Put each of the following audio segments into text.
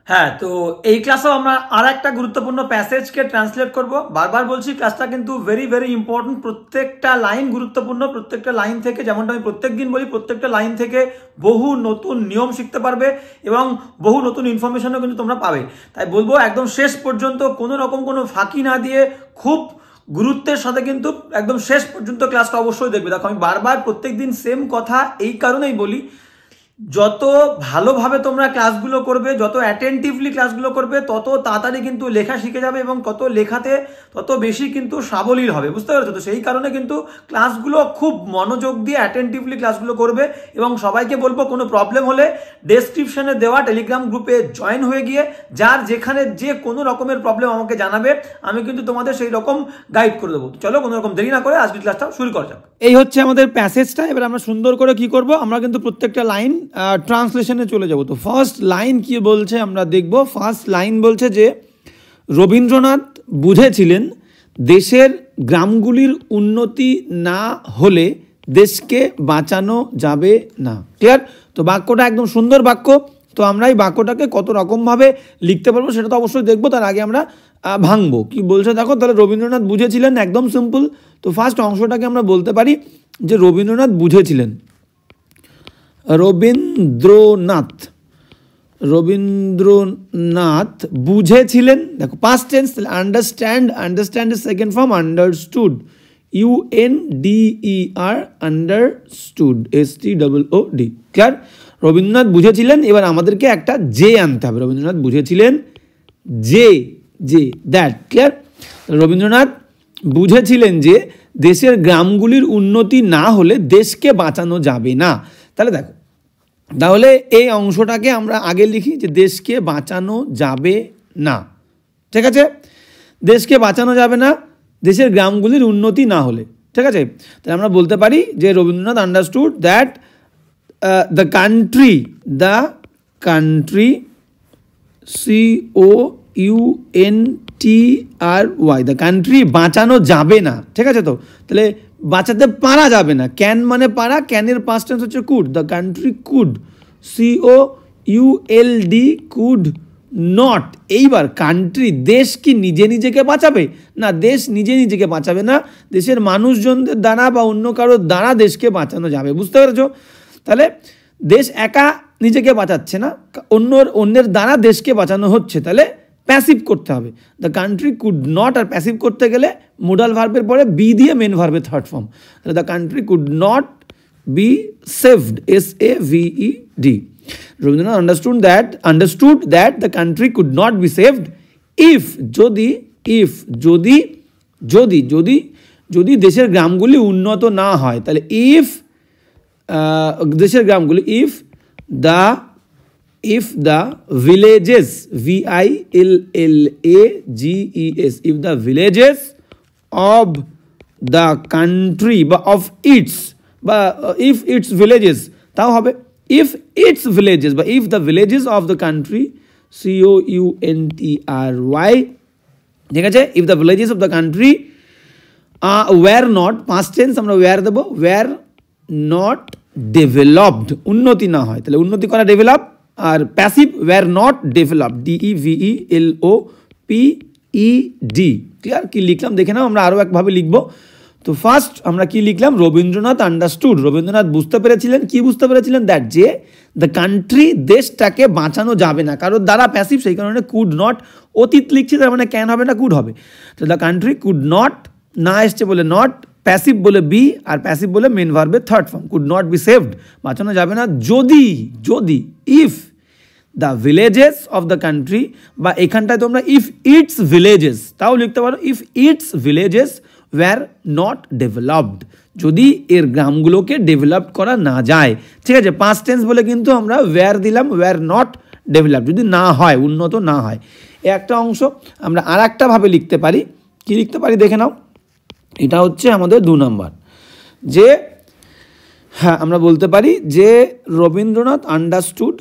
হ্যাঁ, তো এই ক্লাসেও আমরা আর একটা গুরুত্বপূর্ণ প্যাসেজকে ট্রান্সলেট করব। বারবার বলছি ক্লাসটা কিন্তু ভেরি ভেরি ইম্পর্টেন্ট, প্রত্যেকটা লাইন গুরুত্বপূর্ণ, প্রত্যেকটা লাইন থেকে, যেমনটা আমি প্রত্যেকদিন বলি, প্রত্যেকটা লাইন থেকে বহু নতুন নিয়ম শিখতে পারবে এবং বহু নতুন ইনফরমেশনও কিন্তু তোমরা পাবে। তাই বলবো একদম শেষ পর্যন্ত কোনো রকম কোনো ফাঁকি না দিয়ে খুব গুরুত্বের সাথে কিন্তু একদম শেষ পর্যন্ত ক্লাসটা অবশ্যই দেখবে। দেখো, আমি বারবার প্রত্যেকদিন সেম কথা এই কারণেই বলি, যত ভালোভাবে তোমরা ক্লাসগুলো করবে, যত অ্যাটেন্টিভলি ক্লাসগুলো করবে, তত তাড়াতাড়ি কিন্তু লেখা শিখে যাবে এবং তত লেখাতে তত বেশি কিন্তু সাবলীল হবে, বুঝতে পারছো? তো সেই কারণে কিন্তু ক্লাসগুলো খুব মনোযোগ দিয়ে অ্যাটেন্টিভলি ক্লাসগুলো করবে। এবং সবাইকে বলবো কোনো প্রবলেম হলে ডেসক্রিপশনে দেওয়া টেলিগ্রাম গ্রুপে জয়েন হয়ে গিয়ে যার যেখানে যে কোনো রকমের প্রবলেম আমাকে জানাবে, আমি কিন্তু তোমাদের সেই রকম গাইড করে দেবো। চলো কোনো রকম দেরি না করে আজকের ক্লাসটা শুরু করা যাক। এই হচ্ছে আমাদের প্যাসেজটা। এবার আমরা সুন্দর করে কি করব, আমরা কিন্তু প্রত্যেকটা লাইন ট্রান্সলেশনে চলে যাব। তো ফার্স্ট লাইন কি বলছে আমরা দেখব। ফার্স্ট লাইন বলছে যে রবীন্দ্রনাথ বুঝেছিলেন দেশের গ্রামগুলির উন্নতি না হলে দেশকে বাঁচানো যাবে না। ক্লিয়ার? তো বাক্যটা একদম সুন্দর বাক্য। তো আমরা এই বাক্যটাকে কত রকমভাবে লিখতে পারবো সেটা তো অবশ্যই দেখবো। তার আগে আমরা ভাঙবো। কি বলছে দেখো, তাহলে রবীন্দ্রনাথ বুঝেছিলেন, একদম সিম্পল। তো ফার্স্ট অংশটাকে আমরা বলতে পারি যে রবীন্দ্রনাথ বুঝেছিলেন। রবীন্দ্রনাথ বুঝেছিলেন, দেখো পাস্ট টেন্স, তাহলে আন্ডারস্ট্যান্ড এর second form understood, UNDER, understood, STOOD। Clear? Rabindranath বুঝেছিলেন। এবার আমাদেরকে একটা যে আনতে হবে। রবীন্দ্রনাথ বুঝেছিলেন যে দ্যাট। ক্লিয়ার? রবীন্দ্রনাথ বুঝেছিলেন যে দেশের গ্রামগুলির উন্নতি না হলে দেশকে বাঁচানো যাবে না। তাহলে দেখো, তাহলে এই অংশটাকে আমরা আগে লিখি যে দেশকে বাঁচানো যাবে না। ঠিক আছে? দেশকে বাঁচানো যাবে না দেশের গ্রামগুলির উন্নতি না হলে। ঠিক আছে? তাহলে আমরা বলতে পারি যে Rabindranath understood that the country COUNTRY, the country বাঁচানো যাবে না। ঠিক আছে? তো তাহলে বাঁচাতে পারা যাবে না। ক্যান মানে পারা, ক্যানের পাস্ট টেন্স হচ্ছে could. The country could, COULD, could not. এইবার কান্ট্রি, দেশ কি নিজে নিজেকে বাঁচাবে না? দেশ নিজে নিজেকে বাঁচাবে না, দেশের মানুষজনদের দ্বারা বা অন্য কারোর দ্বারা দেশকে বাঁচানো যাবে। বুঝতে পেরেছো? তাহলে দেশ একা নিজেকে বাঁচাচ্ছে না, অন্যের দ্বারা দেশকে বাঁচানো হচ্ছে। তাহলে প্যাসিভ করতে হবে। দ্য কান্ট্রি কুড নট, আর প্যাসিভ করতে গেলে মোডাল ভার্বের পরে বি দিয়ে মেন ভার্বের থার্ড ফর্ম। তাহলে the country could not be saved, SAVED। Rabindranath understood that the country could not be saved if, যদি দেশের গ্রামগুলি উন্নত না হয়। তাহলে ইফ দেশের গ্রামগুলি, if the villages, VILLAGES, if the villages of the country বা of its, বা if its villages, তাও হবে if its villages, বা if the villages of the country, COUNTRY। ঠিক আছে? if the villages of the country were not, past tense আমরা were দেবো, were not developed, উন্নতি না হয়। তাহলে উন্নতি করা ডেভেলপ, আর passive were not developed, DEVELOPED। Clear? কি লিখলাম দেখে নাও, আমরা আরও একভাবে লিখবো। তো ফার্স্ট আমরা কি লিখলাম, রবীন্দ্রনাথ আন্ডারস্টুড, রবীন্দ্রনাথ বুঝতে পেরেছিলেন। কি বুঝতে পেরেছিলেন? দ্যাট যে দ্য কান্ট্রি, দেশটাকে বাঁচানো যাবে না, কারোর দ্বারা প্যাসিভ, সেই কারণে কুড নট, অতীত লিখছি, তার মানে ক্যান হবে না, কুড হবে। তো দ্য কান্ট্রি কুড নট, না এসছে বলে নট, প্যাসিভ বলে বি, আর প্যাসিভ বলে মেন ভার্বের third form, could not be saved, বাঁচানো যাবে না যদি if the villages of the country, বা এখানটায় তোমরা ইফ ইটস ভিলেজেস তাও লিখতে পারো, if it's villages wire not developed, যদি এর গ্রামগুলোকে ডেভেলপ করা না যায়। ঠিক আছে? পাস্ট টেন্স বলে কিন্তু আমরা ওয়্যার দিলাম, ওয়্যার নট ডেভেলপড, যদি না হয়, উন্নত না হয়। এই একটা অংশ। আমরা আর একটা ভাবে লিখতে পারি। কি লিখতে পারি দেখে নাও, এটা হচ্ছে আমাদের 2 নম্বর। যে হ্যাঁ, আমরা বলতে পারি যে Rabindranath understood,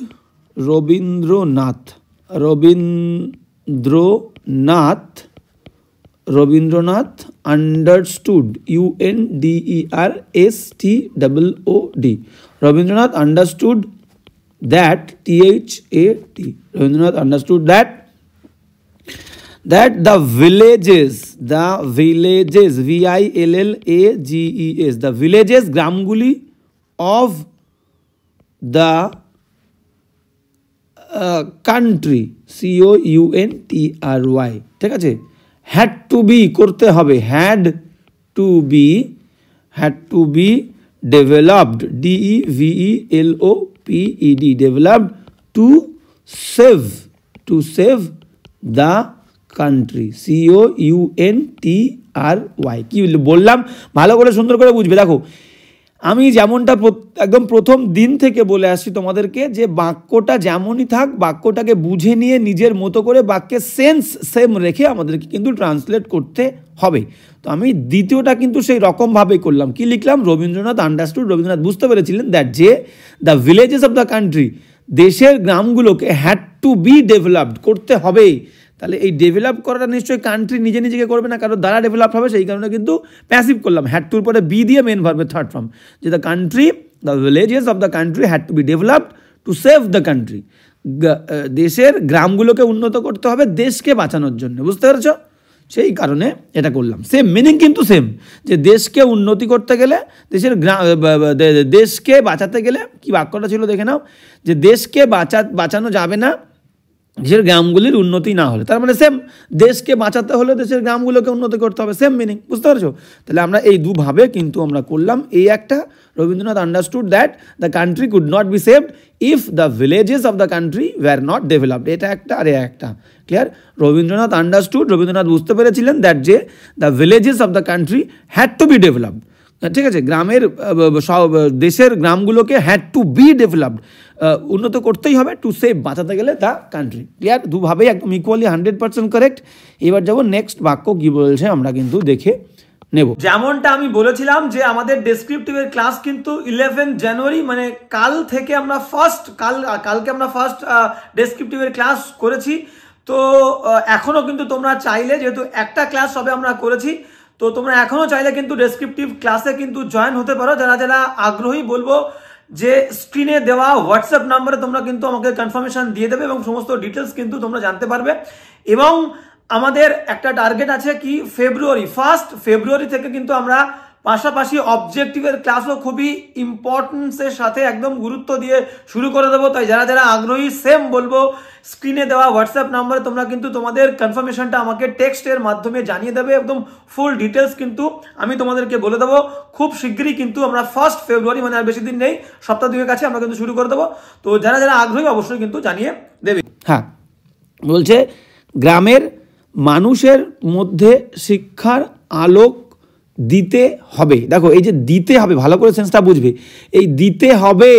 Rabindranath understood, UNDERSTOOD, Rabindranath understood that THAT Rabindranath understood that the villages VILLAGES the villages গ্রামগুলি of the country COUNTRY ঠিক আছে had to be করতে হবে had to be developed DEVELOPED developed to save the country COUNTRY কি বললাম ভালো করে সুন্দর করে বুঝবে দেখো আমি যেমনটা একদম প্রথম দিন থেকে বলে আসছি তোমাদেরকে যে বাক্যটা যেমনই থাক বাক্যটাকে বুঝে নিয়ে নিজের মতো করে বাক্যের সেন্স সেম রেখে আমাদেরকে কিন্তু ট্রান্সলেট করতে হবে তো আমি দ্বিতীয়টা কিন্তু সেই রকমভাবেই করলাম কি লিখলাম রবীন্দ্রনাথ আন্ডারস্টুড রবীন্দ্রনাথ বুঝতে পেরেছিলেন দ্যাট যে the villages of the country দেশের গ্রামগুলোকে হ্যাড টু বি ডেভেলপড করতে হবে তাহলে এই ডেভেলপ করাটা নিশ্চয়ই কান্ট্রি নিজে নিজেকে করবে না কারণ দ্বারা ডেভেলপ হবে সেই কারণে কিন্তু প্যাসিভ করলাম হ্যাড টুর পরে বি দিয়ে মেন ভার্বের থার্ড ফর্ম যে the country the villages of the country had to B developed to save the country দেশের গ্রামগুলোকে উন্নত করতে হবে দেশকে বাঁচানোর জন্য বুঝতে পেরেছ সেই কারণে এটা করলাম সেম মিনিং কিন্তু সেম যে দেশকে উন্নতি করতে গেলে দেশকে বাঁচাতে গেলে কি বাক্যটা ছিল দেখে নাও যে দেশকে বাঁচানো যাবে না দেশের গ্রামগুলির উন্নতি না হলে তার মানে সেম দেশকে বাঁচাতে হলে দেশের গ্রামগুলোকে উন্নতি করতে হবে সেম মিনিং বুঝতে পারছো তাহলে আমরা এই দুভাবে কিন্তু আমরা করলাম এই একটা Rabindranath understood that the country could not be saved if the villages of the country wire not developed এটা একটা আর একটা ক্লিয়ার রবীন্দ্রনাথ আন্ডারস্টুড রবীন্দ্রনাথ বুঝতে পেরেছিলেন দ্যাট যে the villages of the country had to B developed ঠিক আছে গ্রামের দেশের গ্রামগুলোকে হ্যাড টু বি ডেভেলপড উন্নত করতেই হবে টু সেভ বাঁচাতে গেলে দ্য কান্ট্রি ক্লিয়ার দুভাবেই একদম ইকুয়ালি 100% কারেক্ট এবার যাবো নেক্সট বাক্য কি বলছে আমরা কিন্তু দেখে নেব যেমনটা আমি বলেছিলাম যে আমাদের ডেসক্রিপটিভের ক্লাস কিন্তু 11 জানুয়ারি মানে কাল থেকে আমরা কালকে আমরা ফার্স্ট ডেসক্রিপটিভের ক্লাস করেছি তো এখনো কিন্তু তোমরা চাইলে যেহেতু একটা ক্লাস সবে আমরা করেছি তো তোমরা এখনো চাইলে কিন্তু ডেসক্রিপটিভ ক্লাসে কিন্তু জয়েন হতে পারো যারা যারা আগ্রহী বলবো যে স্ক্রিনে দেওয়া হোয়াটসঅ্যাপ নাম্বারে তোমরা কিন্তু আমাকে কনফার্মেশন দিয়ে দেবে এবং সমস্ত ডিটেলস কিন্তু তোমরা জানতে পারবে এবং আমাদের একটা টার্গেট আছে কি ফার্স্ট ফেব্রুয়ারি থেকে কিন্তু আমরা পাশাপাশি অবজেক্টিভের ক্লাসও খুবই ইম্পর্টেন্সের সাথে একদম গুরুত্ব দিয়ে শুরু করে দেবো তাই যারা যারা আগ্রহী সেম বলবো স্ক্রিনে দেওয়া হোয়াটসঅ্যাপ নাম্বারে তোমরা কিন্তু তোমাদের কনফার্মেশনটা আমাকে টেক্সটের মাধ্যমে জানিয়ে দেবে একদম ফুল ডিটেলস কিন্তু আমি তোমাদেরকে বলে দেবো খুব শীঘ্রই কিন্তু আমরা ফার্স্ট ফেব্রুয়ারি মানে আর বেশি দিন নেই সপ্তাহ দুয়ের কাছে আমরা কিন্তু শুরু করে দেবো তো যারা যারা আগ্রহী অবশ্যই কিন্তু জানিয়ে দেবে হ্যাঁ বলছে গ্রামের মানুষের মধ্যে শিক্ষার আলোক দিতে হবে দেখো এই যে দিতে হবে ভালো করে সেন্সটা বুঝবে এই দিতে হবে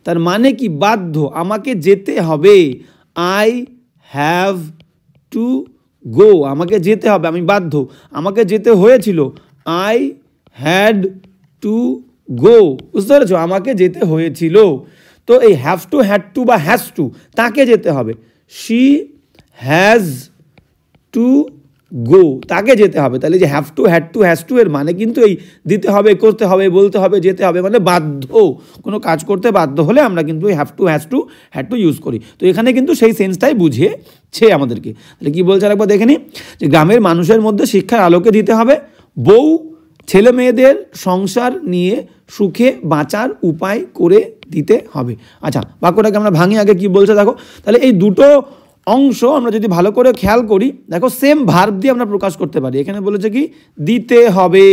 তার মানে কি বাধ্য আমাকে যেতে হবে আই হ্যাভ টু গো আমাকে যেতে হবে আমি বাধ্য আমাকে যেতে হয়েছিল আই হ্যাড টু গো বুঝতে পেরেছো আমাকে যেতে হয়েছিল তো এই হ্যাভ টু হ্যাড টু বা হ্যাজ টু তাকে যেতে হবে শি হ্যাজ টু গো তাকে যেতে হবে তাহলে যে have to had to has to এর মানে কিন্তু এই দিতে হবে করতে হবে বলতে হবে যেতে হবে মানে বাধ্য কোনো কাজ করতে বাধ্য হলে আমরা কিন্তু have to has to had to use করি তো এখানে কিন্তু সেই সেন্সটাই বুঝিয়েছে আমাদেরকে তাহলে কি বলছে আরেকবার দেখে নিই যে গ্রামের মানুষের মধ্যে শিক্ষার আলোকে দিতে হবে বউ ছেলে মেয়েদের সংসার নিয়ে সুখে বাঁচার উপায় করে দিতে হবে আচ্ছা বাক্যটাকে আমরা ভাঙি আগে কি বলছে দেখো তাহলে এই দুটো অংশ আমরা যদি ভালো করে খেয়াল করি দেখো সেম ভার্ব দিয়ে আমরা প্রকাশ করতে পারি এখানে বলেছে কি দিতে হবে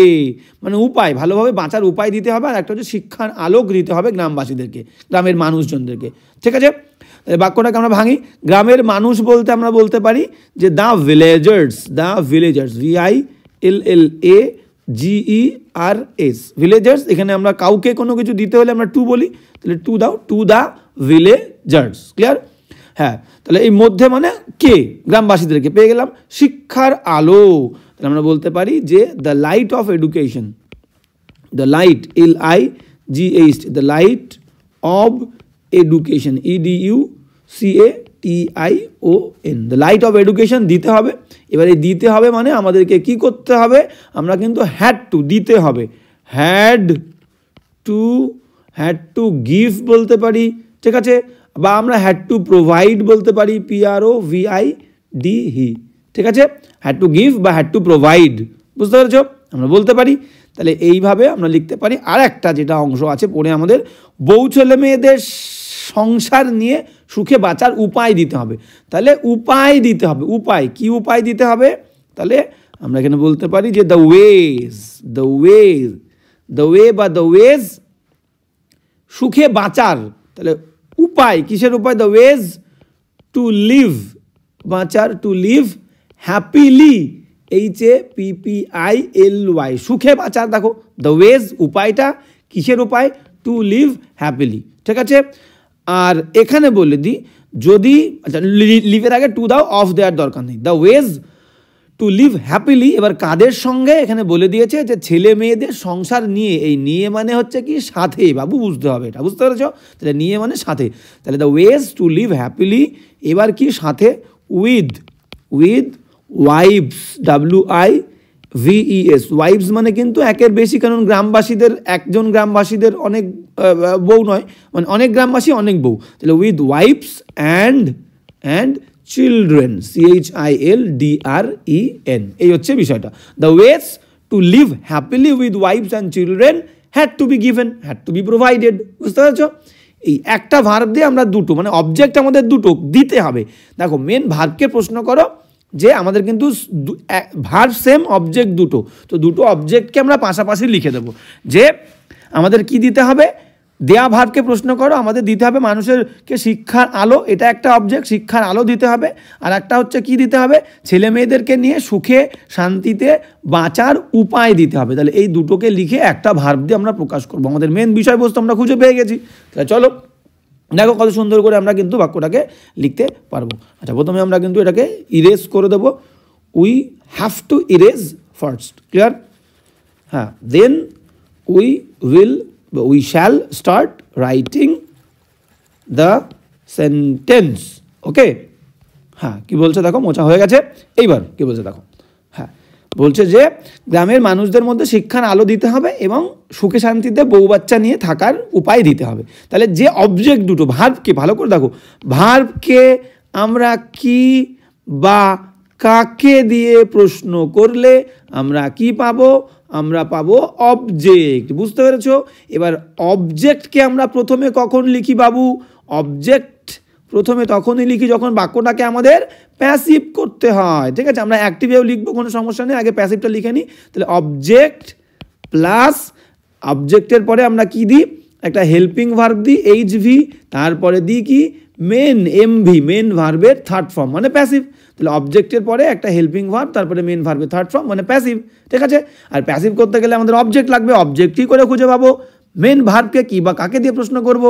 মানে উপায় ভালোভাবে বাঁচার উপায় দিতে হবে আর একটা হচ্ছে শিক্ষার আলোক দিতে হবে গ্রামবাসীদেরকে গ্রামের মানুষজনদেরকে ঠিক আছে বাক্যটাকে আমরা ভাঙি গ্রামের মানুষ বলতে আমরা বলতে পারি যে দ্য ভিলেজার্স VILLAGERS ভিলেজার্স এখানে আমরা কাউকে কোনো কিছু দিতে হলে আমরা টু বলি তাহলে টু দাও টু দ্য ভিলেজার্স ক্লিয়ার হ্যাঁ তাহলে এই মধ্যে মানে কে গ্রামবাসীদেরকে পেয়ে গেলাম শিক্ষার আলো তাহলে আমরা বলতে পারি যে the light of education the light LIGH the light of education EDUCATION the light of education দিতে হবে এবার এই দিতে হবে মানে আমাদেরকে কি করতে হবে আমরা কিন্তু হ্যাড টু দিতে হবে হ্যাড টু গিভ বলতে পারি ঠিক আছে বা আমরা হ্যাড টু প্রোভাইড বলতে পারি, PROVIDE, ঠিক আছে, হ্যাড টু গিভ বা হ্যাড টু প্রোভাইড, বুঝতে পেরেছো, আমরা বলতে পারি। তাহলে এইভাবে আমরা লিখতে পারি। আর একটা যেটা অংশ আছে পড়ে আমাদের, বউ ছেলে মেয়েদের সংসার নিয়ে সুখে বাঁচার উপায় দিতে হবে। তাহলে উপায় দিতে হবে, উপায় কি উপায় দিতে হবে, তাহলে আমরা এখানে বলতে পারি যে দ্য ওয়ে বা দ্য ওয়েজ সুখে বাঁচার। তাহলে উপায় কিসের উপায়, দ্য ওয়েজ টু লিভ, বাঁচার, টু লিভ হ্যাপিলি, HAPPILY, সুখে বাঁচার। দেখো দ্য ওয়েজ উপায়টা কিসের উপায়, টু লিভ হ্যাপিলি, ঠিক আছে। আর এখানে বলে দিই, যদি আচ্ছা লিভের আগে টু দাও, অফ দেওয়ার দরকার নেই, the ways to live happily. এবার কাদের সঙ্গে, এখানে বলে দিয়েছে যে ছেলে মেয়েদের সংসার নিয়ে, এই নিয়ে মানে হচ্ছে কি সাথে, বাবু বুঝতে হবে এটা, বুঝতে পেরেছ, তাহলে নিয়ে মানে সাথে, তাহলে the ways to live happily, এবার কি সাথে, উইথ ওয়াইভস, WIVES, ওয়াইভস মানে কিন্তু একের বেশি, কারণ গ্রামবাসীদের একজন গ্রামবাসীদের অনেক বউ নয়, মানে অনেক গ্রামবাসী অনেক বউ, তাহলে with wives and children, CHILDREN, এই হচ্ছে বিষয়টা। The ways to live happily with wives and children had to be given, had to be provided, বুঝতে পারছো। এই একটা ভার্ব দিয়ে আমরা দুটো, মানে অবজেক্ট আমাদের দুটো দিতে হবে। দেখো মেন ভার্বকে প্রশ্ন করো যে আমাদের কিন্তু ভার্ব সেম, অবজেক্ট দুটো, তো দুটো অবজেক্টকে আমরা পাশাপাশি লিখে দেবো। যে আমাদের কি দিতে হবে, দেয়া ভার্বকে প্রশ্ন করো, আমাদের দিতে হবে মানুষেরকে শিক্ষার আলো, এটা একটা অবজেক্ট, শিক্ষার আলো দিতে হবে। আর একটা হচ্ছে কি দিতে হবে, ছেলে মেয়েদেরকে নিয়ে সুখে শান্তিতে বাঁচার উপায় দিতে হবে। তাহলে এই দুটোকে লিখে একটা ভার্ব দিয়ে আমরা প্রকাশ করবো। আমাদের মেন বিষয়বস্তু আমরা খুঁজে পেয়ে গেছি। তাহলে চলো দেখো কত সুন্দর করে আমরা কিন্তু বাক্যটাকে লিখতে পারবো। আচ্ছা প্রথমে আমরা কিন্তু এটাকে ইরেজ করে দেবো, we have to erase first, clear, হ্যাঁ, দেন we shall start writing the sentence, ওকে। হ্যাঁ কি বলছে দেখো, মোছা হয়ে গেছে। এইবার কি বলছে দেখো, হ্যাঁ বলছে যে গ্রামের মানুষদের মধ্যে শিক্ষার আলো দিতে হবে এবং সুখে শান্তিতে বউ বাচ্চা নিয়ে থাকার উপায় দিতে হবে। তাহলে যে অবজেক্ট দুটো, ভার্বকে ভালো করে দেখো, ভার্বকে আমরা কি বা কাকে দিয়ে প্রশ্ন করলে আমরা কি পাবো, আমরা পাবো অবজেক্ট, বুঝতে পেরেছো। এবার অবজেক্টকে আমরা প্রথমে কখন লিখি বাবু, অবজেক্ট প্রথমে তখনই লিখি যখন বাক্যটাকে আমাদের প্যাসিভ করতে হয়, ঠিক আছে। আমরা অ্যাক্টিভেও লিখবো, কোনো সমস্যা নেই, আগে প্যাসিভটা লিখে নিই। তাহলে অবজেক্ট প্লাস অবজেক্টের পরে আমরা কি দিই, একটা হেল্পিং ভার্ব দিই, HV, তারপরে দিই কি মেন, MV, মেন ভার্বের থার্ড ফর্ম মানে প্যাসিভ। তাহলে অবজেক্টের পরে একটা হেল্পিং ভার্ব, তারপরে মেন ভার্বের থার্ড ফর্ম মানে প্যাসিভ, ঠিক আছে। আর প্যাসিভ করতে গেলে আমাদের অবজেক্ট লাগবে, অবজেক্ট কী করে খুঁজে পাবো, মেন ভার্বকে কি বা কাকে দিয়ে প্রশ্ন করব,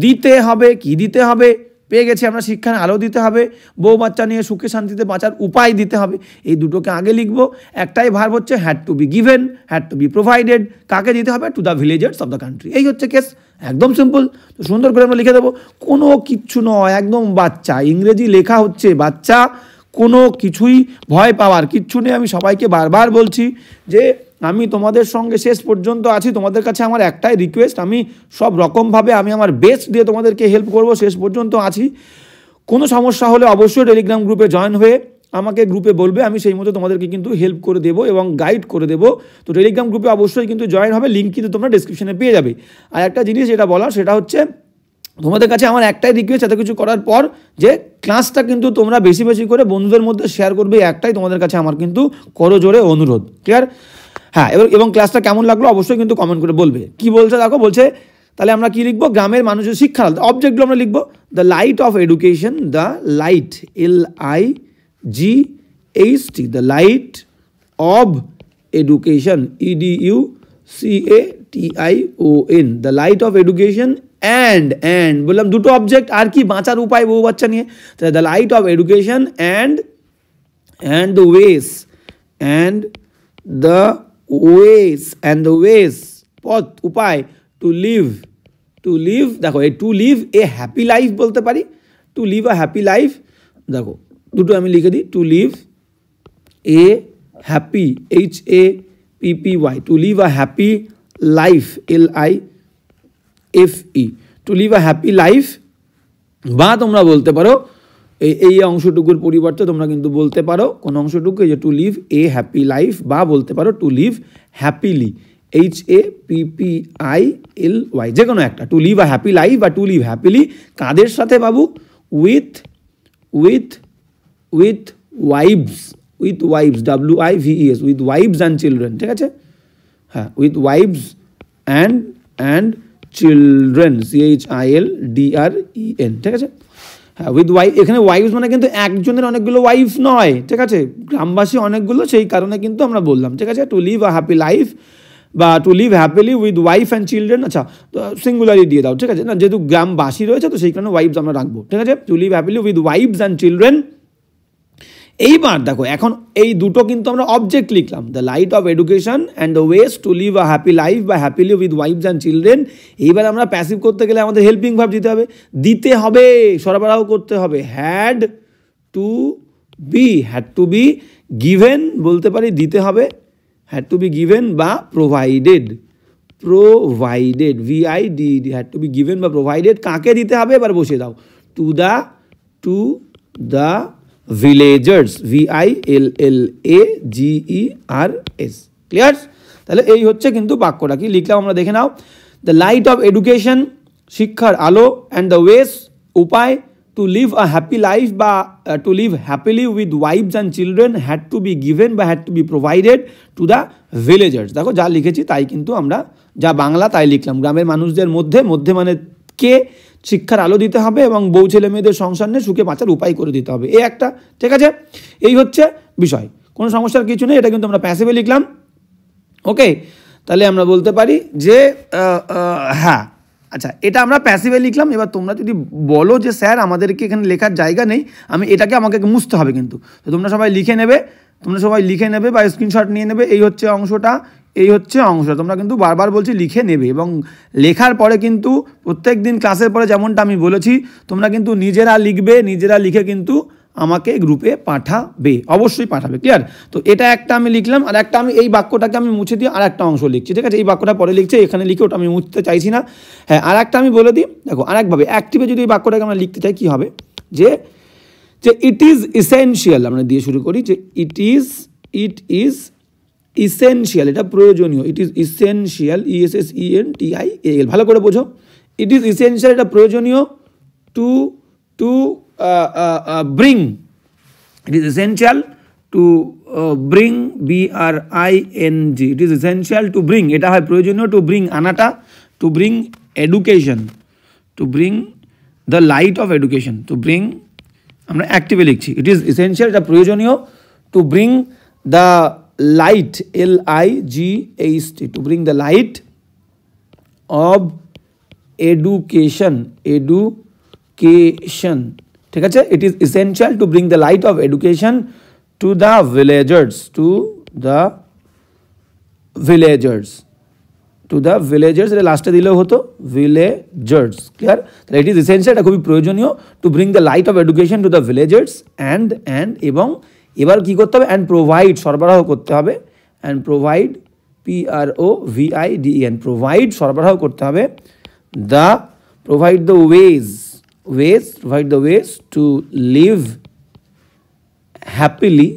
দিতে হবে, কি দিতে হবে, পেয়ে গেছি আমরা, শিক্ষার আলো দিতে হবে, বউ বাচ্চা নিয়ে সুখে শান্তিতে বাঁচার উপায় দিতে হবে। এই দুটোকে আগে লিখবো। একটাই ভার্ব হচ্ছে had to be given, had to be provided, কাকে দিতে হবে, two the villagers of the country. এই হচ্ছে কেস, একদম সিম্পল। তো সুন্দর করে আমরা লিখে দেবো, কোনো কিচ্ছু নয়, একদম বাচ্চা, ইংরেজি লেখা হচ্ছে বাচ্চা, কোনো কিছুই ভয় পাওয়ার কিচ্ছু নেই। আমি সবাইকে বারবার বলছি যে আমি তোমাদের সঙ্গে শেষ পর্যন্ত আছি, তোমাদের কাছে আমার একটাই রিকোয়েস্ট, আমি সব রকমভাবে আমি আমার বেস্ট দিয়ে তোমাদেরকে হেল্প করব, শেষ পর্যন্ত আছি। কোনো সমস্যা হলে অবশ্যই টেলিগ্রাম গ্রুপে জয়েন হয়ে আমাকে গ্রুপে বলবে, আমি সেই মতো তোমাদেরকে কিন্তু হেল্প করে দেবো এবং গাইড করে দেবো। তো টেলিগ্রাম গ্রুপে অবশ্যই কিন্তু জয়েন হবে, লিঙ্ক কিন্তু তোমরা ডিসক্রিপশনে পেয়ে যাবে। আর একটা জিনিস যেটা বলার সেটা হচ্ছে তোমাদের কাছে আমার একটাই রিকোয়েস্ট, এত কিছু করার পর, যে ক্লাসটা কিন্তু তোমরা বেশি বেশি করে বন্ধুদের মধ্যে শেয়ার করবে, একটাই তোমাদের কাছে আমার কিন্তু করজোরে অনুরোধ, ক্লিয়ার। হ্যাঁ এবং ক্লাসটা কেমন লাগলো অবশ্যই কিন্তু কমেন্ট করে বলবে। কি বলছে দেখো, বলছে তাহলে আমরা কি লিখবো, গ্রামের মানুষের শিক্ষা, অবজেক্টগুলো আমরা লিখবো, the light of education, the light, LIGHT, the light of education, EDUCATION, the light of education and বললাম দুটো অবজেক্ট, আর কি বাঁচার উপায় বউ বাচ্চা নিয়ে, তাহলে the light of education and the ways, the ways পথ, উপায়, টু লিভ, দেখো এই to live a happy life বলতে পারি, to live a happy life, দেখো দুটো আমি লিখে দিই, to live a happy, HAPPY, to live a happy life, LIFE, to live a happy life বা তোমরা বলতে পারো এই অংশটুকুর পরিবর্তে তোমরা কিন্তু বলতে পারো কোন অংশটুকু, এই যে to live a happy life, বা বলতে পারো টু লিভ হ্যাপিলি, HAPPILY, যে কোনো একটা, to live a happy life বা টু লিভ হ্যাপিলি। কাদের সাথে বাবু? With wives, with wives, WIVES, with wives and children, ঠিক আছে? হ্যাঁ, with wives and children, CHILDREN, ঠিক আছে? হ্যাঁ, উইথ ওয়াইফ, এখানে ওয়াইফস মানে কিন্তু একজনের অনেকগুলো ওয়াইফ নয়, ঠিক আছে? গ্রামবাসী অনেকগুলো, সেই কারণে কিন্তু আমরা বললাম, ঠিক আছে? To live a happy life বা to live happily with wife and children. আচ্ছা, সিঙ্গুলারই দিয়ে দাও, ঠিক আছে? না, যেহেতু গ্রামবাসী রয়েছে তো সেই কারণে ওয়াইফস আমরা রাখবো, ঠিক আছে? To live happily with wives and children. এইবার দেখো, এখন এই দুটো কিন্তু আমরা অবজেক্ট লিখলাম, the light of education and the ways to live a happy life বা happily with wives and children. এইবার আমরা প্যাসিভ করতে গেলে আমাদের হেল্পিং ভার্ব দিতে হবে, সরবরাহ করতে হবে। হ্যাড টু বি গিভেন, বলতে পারি দিতে হবে, হ্যাড টু বি গিভেন বা provided, VIDED, had to be given বা প্রোভাইডেড। কাকে দিতে হবে? এবার বসে দাও, to the villagers, VILLAGERS, clear? তাহলে এই হচ্ছে কিন্তু বাক্যটা। কি লিখলাম আমরা দেখে নাও, দ্য লাইট অফ এডুকেশন, শিক্ষার আলো, অ্যান্ড দ্য ওয়েস, উপায়, to live a happy life বা to live happily with wives and children, had to be given বা had to be provided to the villagers. দেখো, যা লিখেছি তাই কিন্তু আমরা, যা বাংলা তাই লিখলাম। গ্রামের মানুষদের মধ্যে মানে কে শিক্ষার আলো দিতে হবে এবং বউ ছেলে মেয়েদের সংসার নিয়ে সুখে বাঁচার উপায় করে দিতে হবে, এই একটা, ঠিক আছে? এই হচ্ছে বিষয়, কোনো সমস্যার কিছু নেই। এটা কিন্তু আমরা প্যাসিভে লিখলাম, ওকে? তাহলে আমরা বলতে পারি যে হ্যাঁ, আচ্ছা, এটা আমরা প্যাসিভে লিখলাম। এবার তোমরা যদি বলো যে স্যার আমাদেরকে এখানে লেখার জায়গা নেই, আমাকে মুছতে হবে, কিন্তু তো তোমরা সবাই লিখে নেবে বা স্ক্রিনশট নিয়ে নেবে। এই হচ্ছে অংশটা, তোমরা কিন্তু বারবার বলছি লিখে নেবে, এবং লেখার পরে কিন্তু প্রত্যেক দিন ক্লাসের পরে যেমনটা আমি বলেছি, তোমরা কিন্তু নিজেরা লিখে কিন্তু আমাকে গ্রুপে পাঠাবে, অবশ্যই পাঠাবে, ক্লিয়ার? তো এটা একটা আমি লিখলাম, আর একটা আমি এই বাক্যটাকে আমি মুছে দিয়ে আর একটা অংশ লিখছি, ঠিক আছে? এই বাক্যটা পরে লিখছে, এখানে লিখে ওটা আমি মুছতে চাইছি না। হ্যাঁ, আর একটা আমি বলে দিই, দেখো আরেকভাবে অ্যাক্টিভে যদি এই বাক্যটাকে আমরা লিখতে চাই, কি হবে? যে ইট ইজ ইসেনশিয়াল, আমরা দিয়ে শুরু করি, যে ইট ইজ ইসেনশিয়াল, এটা প্রয়োজনীয়, ইট ইজ ইসেনশিয়াল, ESSENTIAL, ভালো করে বোঝো। ইট ইজ ইসেনশিয়াল, এটা প্রয়োজনীয়, two bring, it is essential to bring, BRING, it is essential to bring, এটা হয় প্রয়োজনীয়, to bring আনাটা, to bring education, to bring the light of education, to bring, আমরা অ্যাক্টিভে লিখছি, it is essential, এটা প্রয়োজনীয়, to bring the light, LIGHT, to bring the light of education, ঠিক আছে? It is essential to bring the light of education to the villagers, এটা লাস্টে দিলেও হতো, ভিলেজার্স, ক্লিয়ার? তাহলে ইট ইজ ইসেনশিয়াল, এটা খুবই প্রয়োজনীয়, two bring the light of education to the villagers, and এবং এবার কী করতে হবে? অ্যান্ড প্রোভাইড, সরবরাহ করতে হবে, অ্যান্ড প্রোভাইড, PROVIDEN, প্রোভাইড, সরবরাহ করতে হবে, provide the ways to live happily,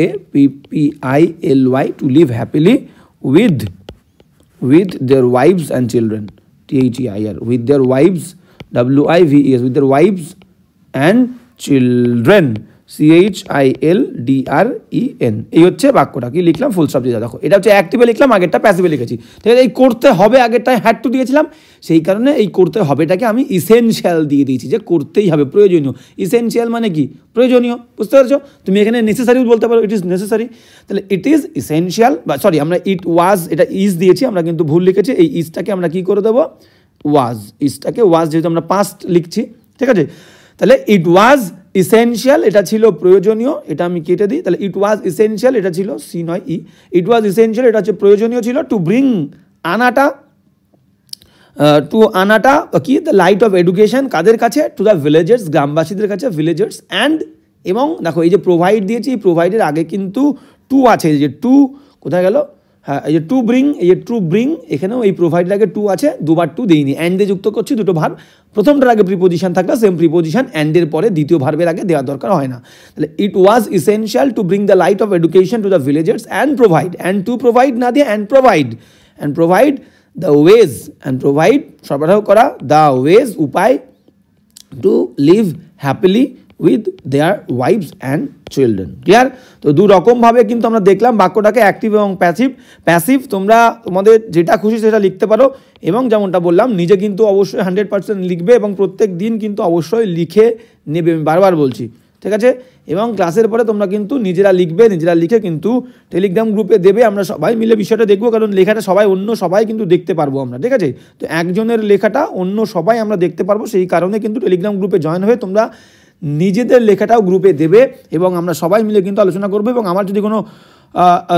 HAPPILY, to live happily with their wives and children, THEIR, with their wives, WIVES, with their wives and children, CHILDREN। এই হচ্ছে বাক্যটা। কি লিখলাম? ফুল স্টপ দিয়ে দেখো, এটা হচ্ছে অ্যাক্টিভে লিখলাম, আগেরটা প্যাসিভে লিখেছি, ঠিক আছে? এই করতে হবে আগেরটায় হ্যাড টু দিয়েছিলাম, সেই কারণে এই করতে হবেটাকে আমি ইসেনশিয়াল দিয়ে দিয়েছি, যে করতেই হবে, প্রয়োজনীয়। ইসেনশিয়াল মানে কি? প্রয়োজনীয়, বুঝতে পারছো? তুমি এখানে নেসেসারি বলতে পারো, ইট ইজ নেসেসারি। তাহলে ইট ইজ ইসেনশিয়াল, বা সরি, আমরা ইট ওয়াজ, এটা ইজ দিয়েছি, আমরা কিন্তু ভুল লিখেছি। এই ইজটাকে আমরা কি করে দেবো? ওয়াজ, ইজটাকে ওয়াজ, যেহেতু আমরা পাস্ট লিখছি, ঠিক আছে? তাহলে ইট ওয়াজ ইসেনশিয়াল, এটা ছিল প্রয়োজনীয়, এটা আমি কেটে দিই। তাহলে ইট ওয়াজ ইসেনশিয়াল, এটা ছিল সি নয় ই, ইট ওয়াজ ইসেনশিয়াল, এটা হচ্ছে প্রয়োজনীয় ছিল, টু ব্রিং, আনাটা, কি? দ্য লাইট অফ এডুকেশন, কাদের কাছে? টু দ্য ভিলেজার্স, গ্রামবাসীদের কাছে, ভিলেজার্স, অ্যান্ড এবং দেখো এই যে প্রোভাইড দিয়েছি, প্রোভাইডের আগে কিন্তু টু আছে, যে টু কোথায় গেল? হ্যাঁ, এই যে টু ব্রিং, এই যে টু ব্রিং, এখানেও এই প্রোভাইডের আগে টু আছে, দুবার টু দিইনি, অ্যান্ড দিয়ে যুক্ত করছি দুটো ভার্ব, প্রথমটার আগে প্রিপোজিশন থাকলে সেম প্রিপোজিশন অ্যান্ডের পরে দ্বিতীয় ভার্বের আগে দেওয়ার দরকার হয় না। তাহলে it was essential to bring the light of education to the villagers and provide, and to provide না দিয়ে and provide the ways, and provide সরবরাহ করা, দ্য ওয়েজ উপায়, to live happily with their wives and children. Clear? তো দু রকমভাবে কিন্তু আমরা দেখলাম বাক্যটাকে, অ্যাক্টিভ এবং প্যাসিভ। প্যাসিভ তোমরা তোমাদের যেটা খুশি সেটা লিখতে পারো, এবং যেমনটা বললাম নিজে কিন্তু অবশ্যই 100% লিখবে, এবং প্রত্যেক দিন কিন্তু অবশ্যই লিখে নেবে, আমি বারবার বলছি, ঠিক আছে? এবং ক্লাসের পরে তোমরা কিন্তু নিজেরা লিখবে, নিজেরা লিখে কিন্তু টেলিগ্রাম গ্রুপে দেবে, আমরা সবাই মিলে বিষয়টা দেখবো, কারণ লেখাটা অন্য সবাই কিন্তু দেখতে পারবো আমরা, ঠিক আছে? তো একজনের লেখাটা অন্য সবাই আমরা দেখতে পারবো, সেই কারণে কিন্তু টেলিগ্রাম গ্রুপে জয়েন হয়ে তোমরা নিজেদের লেখাটাও গ্রুপে দেবে, এবং আমরা সবাই মিলে কিন্তু আলোচনা করবো, এবং আমার যদি কোনো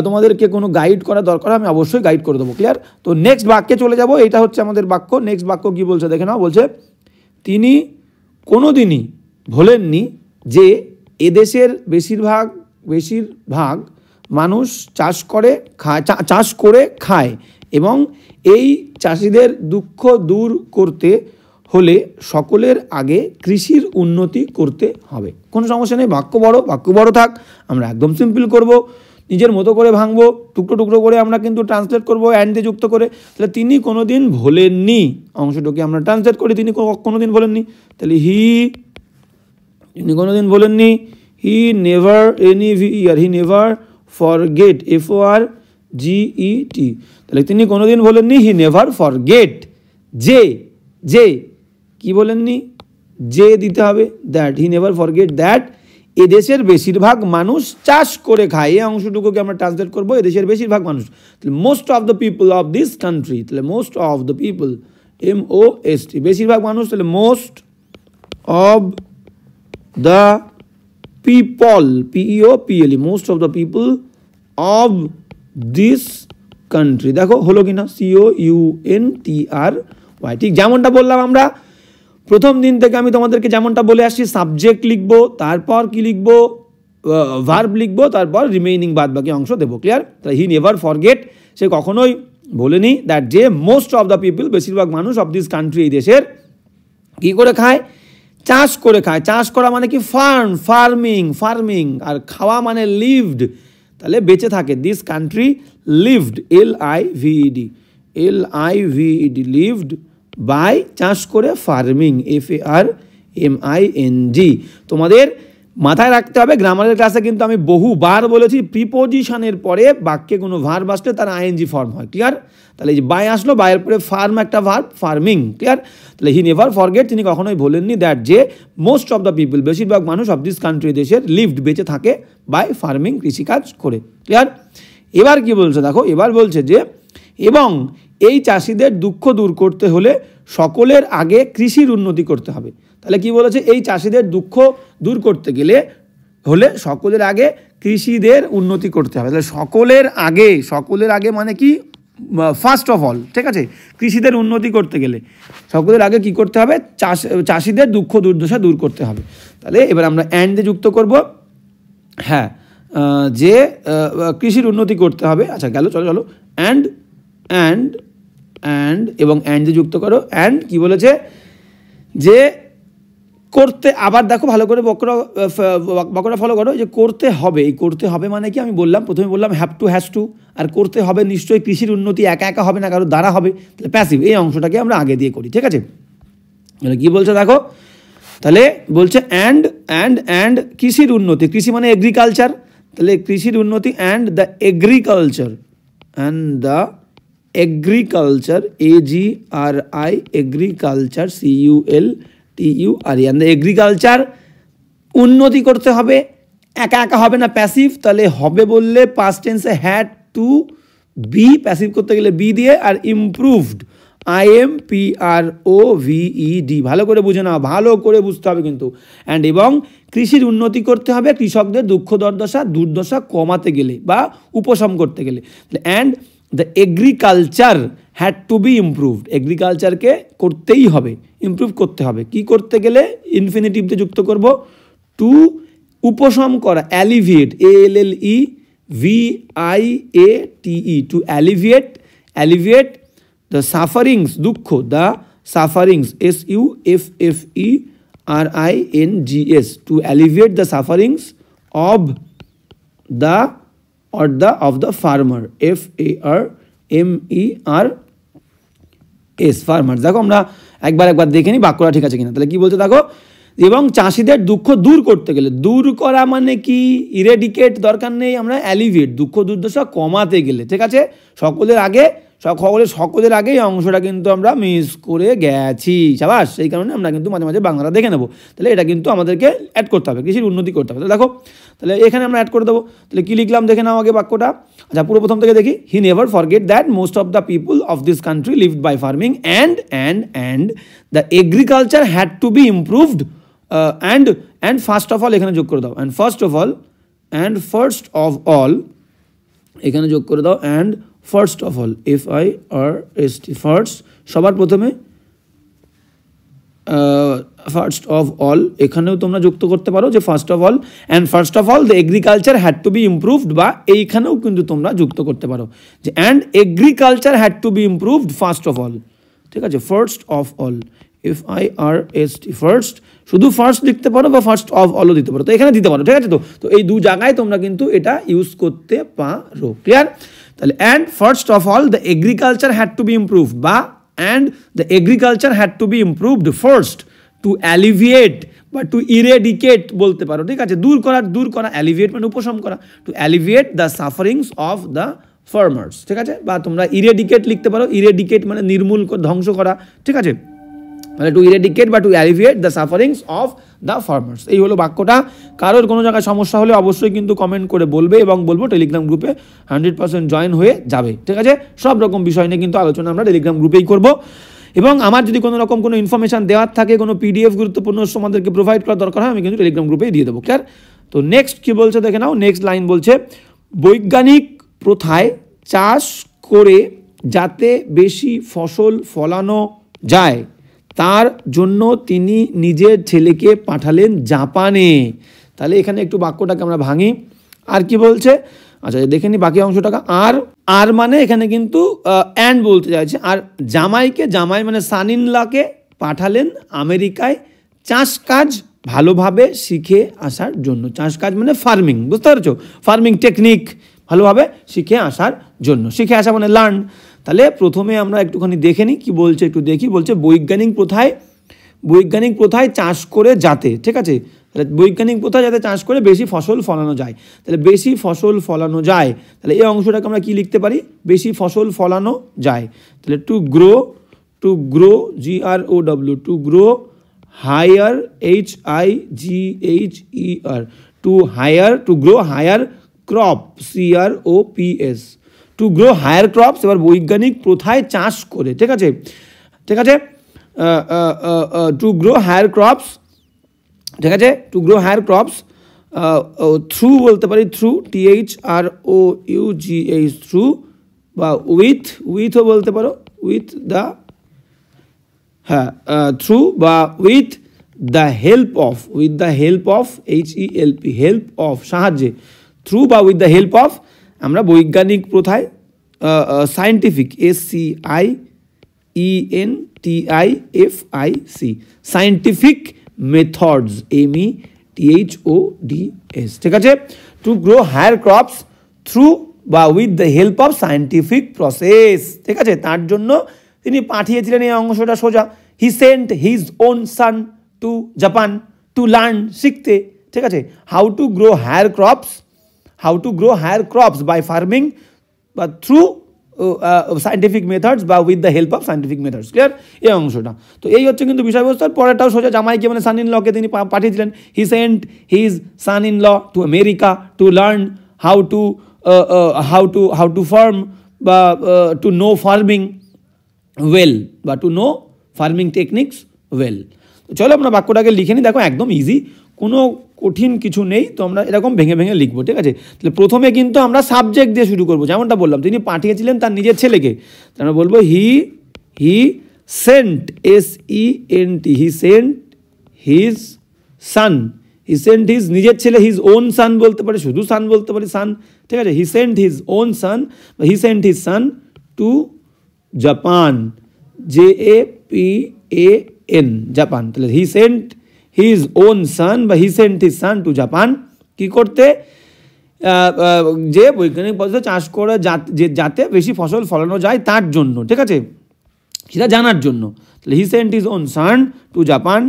তোমাদেরকে কোনো গাইড করা দরকার আমি অবশ্যই গাইড করে দেবো। ক্লিয়ার? তো নেক্সট বাক্যে চলে যাব, এটা হচ্ছে আমাদের বাক্য। নেক্সট বাক্য কী বলছে দেখে নাও, বলছে তিনি কোনোদিনই ভোলেননি যে এদেশের বেশিরভাগ মানুষ চাষ করে খায়, এবং এই চাষিদের দুঃখ দূর করতে হলে সকলের আগে কৃষির উন্নতি করতে হবে। কোনো সমস্যা নেই, বাক্য বড় থাক, আমরা একদম সিম্পল করব, নিজের মতো করে ভাঙবো, টুকরো করে আমরা কিন্তু ট্রান্সলেট করবো অ্যান্ড দিয়ে যুক্ত করে। তাহলে তিনি কোনোদিন ভোলেননি অংশটাকে আমরা ট্রান্সলেট করি, তিনি কোনোদিন ভোলেননি, তাহলে তিনি কোনোদিন ভোলেননি, হি নেভার ফরগেট, FORGET, তাহলে তিনি কোনোদিন ভোলেননি, হি নেভার ফরগেট, যে কি বলেননি, যে দিতে হবে, that, he never forget that এদেশের বেশিরভাগ মানুষ চাষ করে খায়, এই অংশটুকুকে আমরা ট্রান্সলেট করবো এদেশের বেশিরভাগ মানুষ, তাহলে most of the people of this country, তাহলে most of the people, MOST, বেশিরভাগ মানুষ, তাহলে most of the people, PEOPLE, most of the people of this country. দেখো হলো কিনা, COUNTRY, ঠিক যেমনটা বললাম আমরা প্রথম দিন থেকে, আমি তোমাদেরকে যেমনটা বলে আসছি, সাবজেক্ট লিখবো, তারপর কি লিখবো, ভার্ব লিখবো, তারপর রিমেইনিং বাদ বাকি অংশ দেবো। ক্লিয়ার? তাহলে হি নেভার ফরগেট, সে কখনোই বলেনি, দ্যাট যে মোস্ট অফ দ্য পিপল, বেশিরভাগ মানুষ, অফ দিস কান্ট্রি, এই দেশের, কী করে খায়, চাষ করে খায়। চাষ করা মানে কি, ফার্মিং, আর খাওয়া মানে লিভড, তাহলে বেঁচে থাকে, this country lived, LIVED, lived by, চাষ করে, ফার্মিং, FARMING। তোমাদের মাথায় রাখতে হবে, গ্রামারের ক্লাসে কিন্তু আমি বহুবার বলেছি, প্রিপোজিশনের পরে বাক্যে কোনো ভার্ব আসলে তার ING ফর্ম হয়। ক্লিয়ার? তাহলে এই যে বাই আসলো, বাইয়ের পরে ফার্ম একটা ভার্ব, ফার্মিং। ক্লিয়ার? তাহলে হি নেভার ফরগেট, তিনি কখনোই ভোলেননি, দ্যাট যে মোস্ট অফ দ্য পিপল, বেশিরভাগ মানুষ, অফ দিস কান্ট্রি, দেশের, লিভড, বেঁচে থাকে, বাই ফার্মিং, কৃষিকাজ করে। ক্লিয়ার? এবার কি বলছে দেখো, এবার বলছে যে এবং এই চাষিদের দুঃখ দূর করতে হলে সকলের আগে কৃষির উন্নতি করতে হবে। তাহলে কি বলেছে, এই চাষিদের দুঃখ দূর করতে হলে সকলের আগে কৃষিদের উন্নতি করতে হবে। তাহলে সকলের আগে মানে কি, ফার্স্ট অফ অল, ঠিক আছে? কৃষিদের উন্নতি করতে গেলে সকলের আগে কি করতে হবে, চাষিদের দুঃখ দুর্দশা দূর করতে হবে। তাহলে এবার আমরা অ্যান্ড দিয়ে যুক্ত করব, হ্যাঁ, যে কৃষির উন্নতি করতে হবে। আচ্ছা গেল, চলো অ্যান্ড এবং অ্যান্ড দিয়ে যুক্ত করো। অ্যান্ড কি বলেছে, যে করতে, আবার দেখো ভালো করে বকরা ফলো করো, যে করতে হবে, এই করতে হবে মানে কি, আমি বললাম প্রথমে বললাম হ্যাজ টু, আর করতে হবে নিশ্চয়ই কৃষির উন্নতি একা হবে না, কারো দ্বারা হবে, তাহলে প্যাসিভ, এই অংশটাকে আমরা আগে দিয়ে করি, ঠিক আছে? তাহলে কি বলছে দেখো, তাহলে বলছে অ্যান্ড কৃষির উন্নতি, কৃষি মানে এগ্রিকালচার, তাহলে কৃষির উন্নতি, and the agriculture, AGRI, agriculture, CULTURE, and the agriculture উন্নতি করতে হবে, একা হবে না, প্যাসিভ, তাহলে হবে বললে পাস্ট টেন্সে হ্যাড টু বি, প্যাসিভ করতে গেলে বি দিয়ে, আর ইমপ্রুভড, IMPROVED, ভালো করে বুঝে নাও, ভালো করে বুঝতে হবে কিন্তু। অ্যান্ড এবং কৃষির উন্নতি করতে হবে কৃষকদের দুঃখ দুর্দশা কমাতে গেলে বা উপশম করতে গেলে। And the agriculture had to be improved, এগ্রিকালচারকে করতেই হবে, ইমপ্রুভ করতে হবে, কি করতে গেলে, ইনফিনিটিভতে যুক্ত করব, টু উপশম করা, alleviate, VIATE, to alleviate the sufferings, দুঃখ, the sufferings, SUFFERINGS, to alleviate the sufferings of the farmer, FARMERS, farmers। দেখো আমরা একবার দেখে নিই বাক্যটা ঠিক আছে কিনা। তাহলে কি বলছে দেখো, এবং চাষিদের দুঃখ দূর করতে গেলে, দূর করা মানে কি, ইরেডিকেট দরকার নেই, আমরা অ্যালিভিয়েট, দুঃখ দুর্দশা কমাতে গেলে, ঠিক আছে। সকলের আগে এই অংশটা কিন্তু আমরা মিস করে গেছি, সাবাস। সেই কারণে আমরা কিন্তু মাঝে মাঝে বাংলাটা দেখে নেবো। তাহলে এটা কিন্তু আমাদেরকে অ্যাড করতে হবে, কৃষির উন্নতি করতে হবে। তাহলে দেখো, তাহলে এখানে আমরা অ্যাড করে দেবো। তাহলে কী লিখলাম দেখে নাও আগে বাক্যটা। আচ্ছা, পুরো প্রথম থেকে দেখি। He never forget that most of the people of this country lived by farming and the agriculture had to be improved and first of all এখানে যোগ করে দাও, and first of all এখানে যোগ করে দাও, and first of all, FIRST, first, সবার প্রথমে ফার্স্ট অফ অল, এখানেও তোমরা যুক্ত করতে পারো যে first of all, and first of all the agriculture had to be improved, বা এইখানেও কিন্তু তোমরা যুক্ত করতে পারো যে and agriculture had to be improved first of all, ঠিক আছে। First of all, FIRST, first, শুধু ফার্স্ট লিখতে পারো বা ফার্স্ট অফ অলও দিতে পারো, তো এখানে দিতে পারো, ঠিক আছে। তো এই দু জায়গায় তোমরা কিন্তু এটা ইউজ করতে পারো, ক্লিয়ার। তাহলে and first of all the agriculture had to be improved, বা and the agriculture had to be improved first to alleviate বা টু ইরেডিকেট বলতে পারো, ঠিক আছে। দূর করা, অ্যালিভিয়েট মানে উপশম করা, to alleviate the sufferings of the farmers, ঠিক আছে। বা তোমরা ইরেডিকেট লিখতে পারো, ইরেডিকেট মানে নির্মূল, ধ্বংস করা, ঠিক আছে। মানে টু ইরেডিকেট বা to alleviate the sufferings of the farmers. এই হলো বাক্যটা। কারোর কোনো জায়গায় সমস্যা হলে অবশ্যই কিন্তু কমেন্ট করে বলবে, এবং বলবো টেলিগ্রাম গ্রুপে 100% জয়েন হয়ে যাবে, ঠিক আছে। সব রকম বিষয় নিয়ে কিন্তু আলোচনা আমরা টেলিগ্রাম গ্রুপেই করব। এবং আমার যদি কোনো রকম কোনো ইনফরমেশান দেওয়ার থাকে, কোনো PDF গুরুত্বপূর্ণ আমাদেরকে প্রোভাইড করা দরকার হয়, আমি কিন্তু টেলিগ্রাম গ্রুপেই দিয়ে দেবো, ক্লিয়ার। তো নেক্সট কী বলছে দেখে নাও। নেক্সট লাইন বলছে, বৈজ্ঞানিক প্রথায় চাষ করে যাতে বেশি ফসল ফলানো যায় তার জন্য তিনি নিজের ছেলেকে পাঠালেন জাপানে। তাহলে এখানে একটু বাক্যটাকে আমরা ভাঙি। আর কি বলছে, আচ্ছা দেখে নি বাকি অংশটাকে। আর মানে এখানে কিন্তু অ্যান্ড বলতে চাইছে। আর জামাই মানে সানিনলাকে পাঠালেন আমেরিকায় চাষ কাজ ভালোভাবে শিখে আসার জন্য। চাষ কাজ মানে ফার্মিং, বুঝতে পারছো, ফার্মিং টেকনিক ভালোভাবে শিখে আসার জন্য। শিখে আসা মানে লার্ন। তাহলে প্রথমে আমরা একটুখানি দেখে নিই কী বলছে, একটু দেখি। বলছে বৈজ্ঞানিক প্রথায় চাষ করে যাতে, ঠিক আছে। তাহলে বৈজ্ঞানিক প্রথায় যাতে চাষ করে বেশি ফসল ফলানো যায়। তাহলে বেশি ফসল ফলানো যায়, তাহলে এই অংশটাকে আমরা কি লিখতে পারি, বেশি ফসল ফলানো যায়। তাহলে to grow GROW, to grow higher HIGHER, to grow higher crop CROPS, to grow higher crops. এবার বৈজ্ঞানিক প্রথায় চাষ করে, ঠিক আছে, টু গ্রো হায়ার ক্রপস, ঠিক আছে। To grow higher crops through বলতে পারি, থ্রু THROUGH, থ্রু, বা উইথও বলতে পারো, উইথ দ্য, হ্যাঁ, থ্রু বা with the help of, HELP, help of, সাহায্যে, থ্রু বা উইথ দ্য হেল্প অফ। আমরা বৈজ্ঞানিক প্রথায় scientific SCIENTIFIC, scientific methods METHODS, ঠিক আছে। To grow higher crops through বা with the help of scientific process, ঠিক আছে। তার জন্য তিনি পাঠিয়েছিলেন, এই অংশটা সোজা, he sent his own son to Japan to learn, শিখতে, ঠিক আছে। How to grow higher crops by farming বা থ্রু সায়েন্টিফিক মেথডস বা with the help of scientific methods, clear এই অংশটা। তো এই হচ্ছে কিন্তু বিষয়বস্তু। পরেরটাও সোজা, জামাইকে মানে সান ইন লকে তিনি পাঠিয়েছিলেন, he sent his son in law to America to learn how to farm বা টু নো ফার্মিং ওয়েল, বা to know farming techniques well. তো চলো আমরা বাক্যটাকে লিখে নিই। দেখো একদম ইজি, কোনো কঠিন কিছু নেই। তো আমরা এরকম ভেঙে ভেঙে লিখবো, ঠিক আছে। তাহলে প্রথমে কিন্তু আমরা সাবজেক্ট দিয়ে শুরু করবো, যেমনটা বললাম তিনি পাঠিয়েছিলেন তার নিজের ছেলেকে। আমরা বলবো he sent, SENT, he sent his San, he sent his নিজের ছেলে হিজ ওন সান বলতে পারে, শুধু সান বলতে পারে, সান, ঠিক আছে। হি সেন্ট হিজ ওন সান বা হি sent his son to Japan, JAPAN, Japan. তাহলে he sent his own son বা হি sent his son to Japan, কি করতে, যে বৈজ্ঞানিক পদ্ধতিতে চাষ করে যাতে বেশি ফসল ফলানো যায় তার জন্য, ঠিক আছে, সেটা জানার জন্য। তাহলে he sent his own son to Japan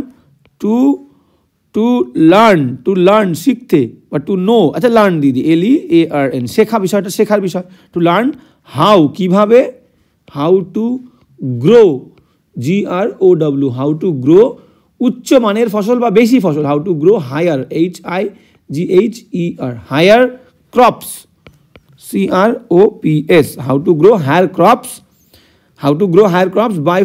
to learn শিখতে, বা টু নো, আচ্ছা লার্ন দিদি, LEARN, শেখা, বিষয়টা শেখার বিষয়। টু লার্ন হাউ, কিভাবে, how to grow, GROW, how to grow উচ্চ মানের ফসল বা বেশি ফসল, how to grow higher, HIGHER, higher crops, CROPS, how to grow higher crops, how to grow higher crops by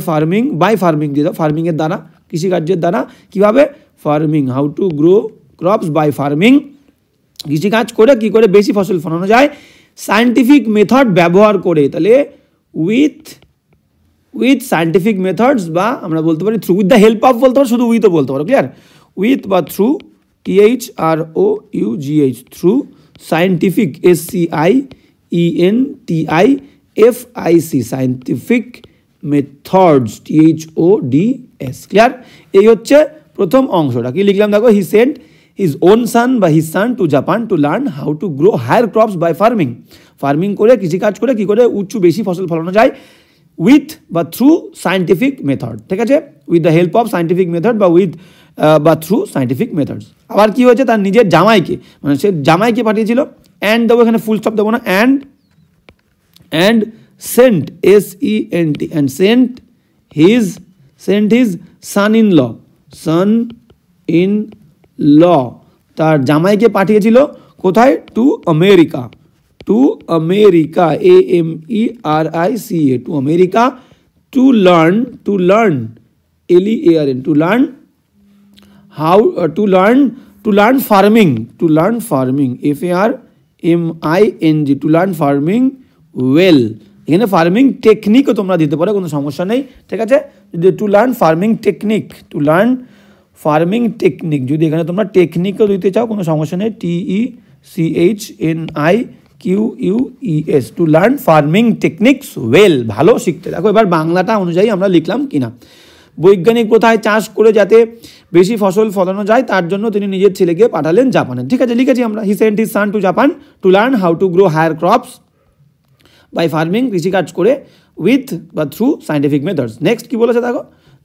farming দিয়ে দাও, ফার্মিংয়ের দ্বারা, কৃষিকার্যের দ্বারা, কীভাবে, farming, how to grow crops by farming, কৃষিকাজ করে কী করে বেশি ফসল ফলানো যায়, সায়েন্টিফিক মেথড ব্যবহার করে। তাহলে উইথ সায়েন্টিফিক মেথডস, বা আমরা বলতে পারি through, with the help of বলতে পারো, শুধু উইথও বলতে পারো, ক্লিয়ার, উইথ বা through, THROUGH, through scientific, SCIENTIFIC, scientific methods, THODS, clear. এই হচ্ছে প্রথম অংশটা। কি লিখলাম দেখো, he sent his own son বা his son to Japan to learn how to grow higher crops by farming করে, কৃষিকাজ করে কী করে বেশি ফসল ফলানো যায়, উইথ বা থ্রু সায়েন্টিফিক মেথড, ঠিক আছে, with the help of scientific method বা উইথ বা থ্রু সায়েন্টিফিক মেথডস। আবার কি হয়েছে, তার নিজের জামাইকে, মানে সে জামাইকে পাঠিয়েছিল, অ্যান্ড দেবো, এখানে ফুল স্টপ দেবো না, and sent, SENT, and sent his son in law, তার জামাইকে পাঠিয়েছিল কোথায়, to America, AMERICA, to America, to learn LEARN, to learn how, to learn farming, FARMING, to learn farming well. এখানে ফার্মিং টেকনিকও তোমরা দিতে পারো, কোনো সমস্যা নেই, ঠিক আছে। টু লার্ন ফার্মিং টেকনিক, যদি এখানে তোমরা টেকনিকও দিতে চাও কোনো সমস্যা নেই, TECHNIQUES, two learn farming techniques well, ভালো শিখতে। দেখো এবার বাংলাটা অনুযায়ী আমরা লিখলাম কিনা, বৈজ্ঞানিক প্রথায় চাষ করে যাতে বেশি ফসল ফলানো যায় তার জন্য তিনি নিজের ছেলেকে পাঠালেন জাপানে, ঠিক আছে, লিখেছি আমরা। He sent his son to Japan to learn how to grow higher crops by farming, কৃষিকাজ করে উইথ বা থ্রু সায়েন্টিফিক মেথডস। নেক্সট কি বলেছে দেখো,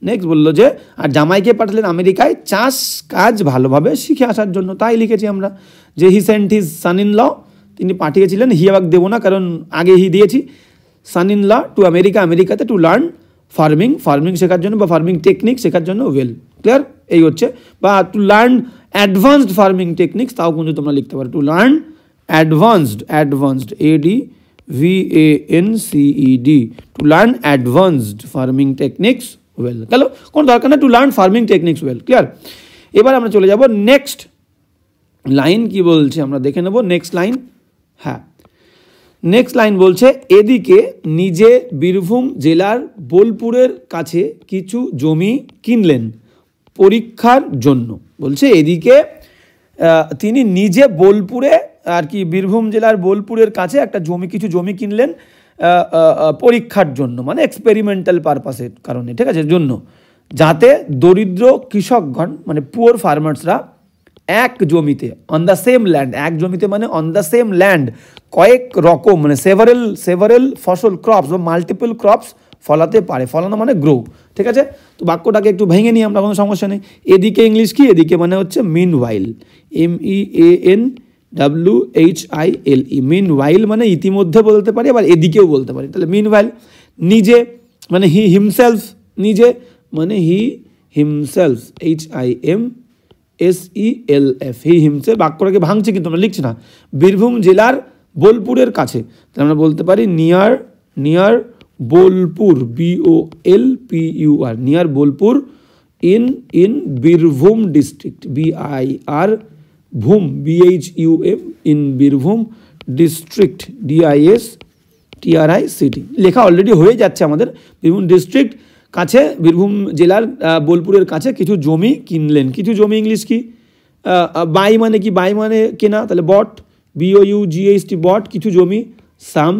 নেক্সট বললো যে আর জামাইকে পাঠালেন আমেরিকায় চাষ কাজ ভালোভাবে শিখে আসার জন্য, তাই লিখেছি আমরা যে he sent his son in law, তিনি পাঠিয়েছিলেন, হি আবার দেবো না কারণ আগে হি দিয়েছি, সান ইন ল টু আমেরিকাতে টু লার্ন ফার্মিং শেখার জন্য বা ফার্মিং টেকনিক শেখার জন্য, ওয়েল, ক্লিয়ার। এই হচ্ছে, বা to learn advanced farming techniques, তাও কিন্তু তোমরা লিখতে পারো, to learn advanced, ADVANCED, to learn advanced farming techniques well, গেল, কোনো দরকার না, two learn farming techniques well, clear. এবার আমরা চলে যাব নেক্সট লাইন, কি বলছে আমরা দেখে নেব নেক্সট লাইন। হ্যাঁ, নেক্সট লাইন বলছে এদিকে নিজে বীরভূম জেলার বোলপুরের কাছে কিছু জমি কিনলেন পরীক্ষার জন্য। বলছে এদিকে তিনি নিজে বোলপুরে আর কি বীরভূম জেলার বোলপুরের কাছে একটা কিছু জমি কিনলেন পরীক্ষার জন্য, মানে এক্সপেরিমেন্টাল পারপাসের কারণে, ঠিক আছে, জন্য, যাতে দরিদ্র কৃষকগণ মানে পুয়ার ফার্মার্সরা এক জমিতে অন দ্য সেম ল্যান্ড, এক জমিতে মানে অন দ্য সেম ল্যান্ড কয়েক রকম মানে সেভারেল ফসল ক্রপস বা মাল্টিপল ক্রপস ফলাতে পারে, ফলানো মানে গ্রো, ঠিক আছে। তো বাক্যটাকে একটু ভেঙে নিই আমরা, কোনো সমস্যা নেই। এদিকে ইংলিশ কি, এদিকে মানে হচ্ছে মিনওয়াইল, MEANWHILE, মিনওয়াইল মানে ইতিমধ্যে বলতে পারি, আবার এদিকেও বলতে পারি। তাহলে মিনওয়াইল, নিজে মানে হি হিমসেলফ, নিজে মানে he himself, HIMSELF, he himself. বাক্যটাকে ভাঙছে কিন্তু আমরা লিখছি না। বীরভূম জেলার বোলপুরের কাছে, তাহলে আমরা বলতে পারি near Bolpur, BOLPUR, near Bolpur, in Birbhum district, BIR ভূম, BHUM, in Birbhum district, DISTRICT, লেখা অলরেডি হয়ে যাচ্ছে আমাদের। বীরভূম ডিস্ট্রিক্ট কাছে, বীরভূম জেলার বোলপুরের কাছে কিছু জমি কিনলেন। কিছু জমি ইংলিশ কি, বাই মানে কি, বাই মানে কেনা, তাহলে বট, BOUGHT বট কিছু জমি, সাম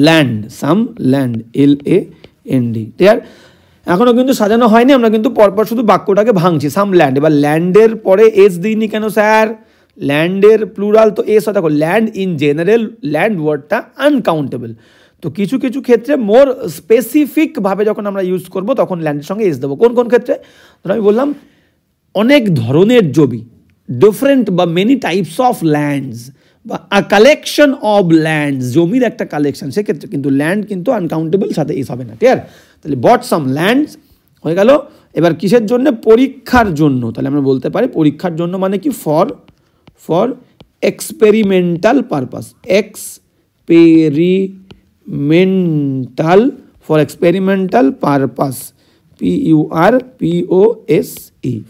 ল্যান্ড, সাম ল্যান্ড LAND, ক্লিয়ার? এখনও কিন্তু সাজানো হয়নি, আমরা কিন্তু পরপর শুধু বাক্যটাকে ভাঙছি। সাম ল্যান্ড, এবার ল্যান্ডের পরে এস দিইনি কেন স্যার? ল্যান্ডের প্লুরাল তো এস হয়, দেখো ল্যান্ড ইন জেনারেল, ল্যান্ড ওয়ার্ডটা আনকাউন্টেবল, তো কিছু কিছু ক্ষেত্রে মোর স্পেসিফিকভাবে যখন আমরা ইউজ করব তখন ল্যান্ডের সঙ্গে এস দেবো। কোন কোন ক্ষেত্রে? ধরো আমি বললাম অনেক ধরনের জমি, ডিফারেন্ট বা মেনি টাইপস অফ ল্যান্ডস, বা আ কালেকশন অফ ল্যান্ডস, জমির একটা কালেকশন, সেক্ষেত্রে কিন্তু ল্যান্ড কিন্তু আনকাউন্টেবল, সাথে এস হবে না, ক্লিয়ার? তাহলে বট সাম ল্যান্ডস হয়ে গেল। এবার কিসের জন্য? পরীক্ষার জন্য, তাহলে আমরা বলতে পারি পরীক্ষার জন্য মানে কি, for experimental purpose, experimental, for experimental purpose, PURPOSE,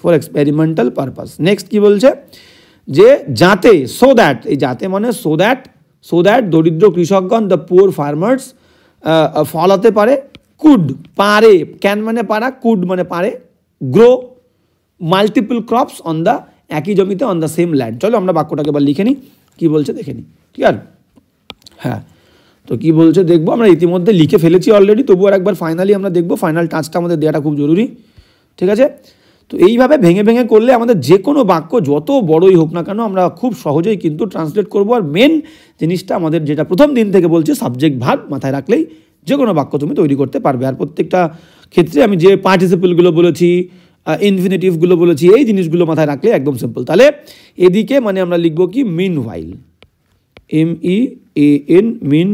for experimental purpose. Next কি বলছে? যে যাতে, সো দ্যাট, এই যাতে মানে সো দ্যাট দরিদ্র কৃষকগণ, দ্য পুয়ার ফার্মার্স, ফলাতে পারে, কুড পারে, ক্যান মানে পারা, কুড মানে পারে, grow multiple crops on the, একই জমিতে, অন দ্য সেম ল্যান্ড। চলো আমরা বাক্যটাকে এবার লিখে নিই, কী বলছে দেখে নিই, ক্লিয়ার? হ্যাঁ, তো কী বলছে দেখবো, আমরা ইতিমধ্যে লিখে ফেলেছি অলরেডি, তবুও আর একবার ফাইনালি আমরা দেখবো, ফাইনাল টাচটা আমাদের দেওয়াটা খুব জরুরি, ঠিক আছে? তো এইভাবে ভেঙে ভেঙে করলে আমাদের যে কোনো বাক্য যত বড়ই হোক না কেন আমরা খুব সহজেই কিন্তু ট্রান্সলেট করবো। আর মেন জিনিসটা আমাদের যেটা প্রথম দিন থেকে বলছে, সাবজেক্ট ভার্ব মাথায় রাখলেই যে কোনো বাক্য তুমি তৈরি করতে পারবে। আর প্রত্যেকটা ক্ষেত্রে আমি যে পার্টিসিপলগুলো বলেছি, ইনফিনিটিভগুলো বলেছি, এই জিনিসগুলো মাথায় রাখলে একদম সিম্পল। তাহলে এদিকে মানে আমরা লিখবো কি, মিন ওয়াইল, MEAN, মিন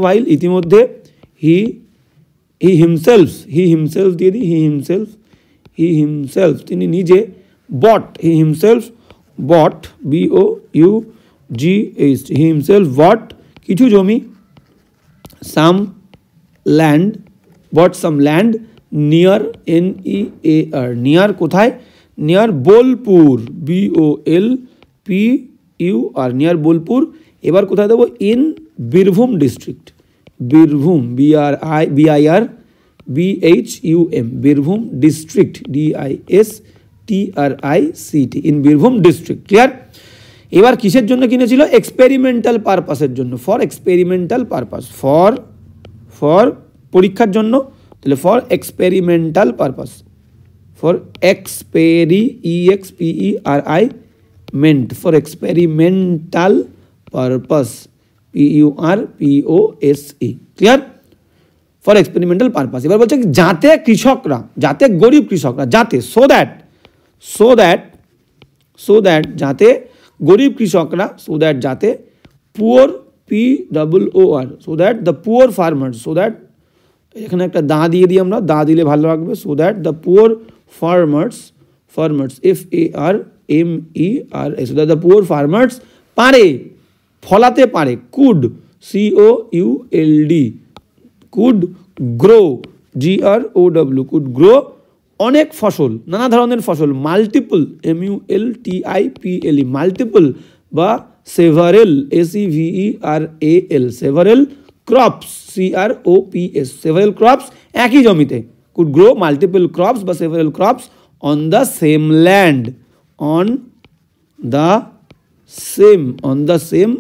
ওয়াইল, ইতিমধ্যে হি হিমসেলফ দিয়ে দিই, হি হিমসেলফ তিনি নিজে, bought, he himself bought, BOUGH, he himself bought কিছু জমি, some land, bought some land, near, NEAR, near কোথায়? Near Bolpur, BOLPUR, near Bolpur. এবার কোথায় দেবো? In Birbhum district, Birbhum, BIRBHUM, Birbhum district, DISTRICT, in Birbhum district, clear? এবার কিসের জন্য কিনেছিল? এক্সপেরিমেন্টাল পারপাসের জন্য, ফর এক্সপেরিমেন্টাল পারপাস, ফর পরীক্ষার জন্য, তাহলে for experimental purpose, for EXPERIMENT, for experimental purpose, PURPOSE, clear? For experimental purpose. এবার বলছে যাতে কৃষকরা, যাতে গরিব কৃষকরা, যাতে, সো দ্যাট যাতে গরিব কৃষকরা, সো দ্যাট যাতে, poor, POOR, so that the poor farmers, so that, এখানে একটা দা দিয়ে দিই আমরা, দা দিলে ভালো লাগবে, so that the poor farmers, FARMERS, so that the poor farmers পারে, ফলাতে পারে, could, COULD, could grow, GROW, could grow অনেক ফসল, নানা ধরনের ফসল, মাল্টিপল, MULTIPLE, মাল্টিপল, বা several, SEVERAL, several crops, CROPS, several crops একই জমিতে, কুড গ্রো মাল্টিপল ক্রপস বা several crops on the same land, on the same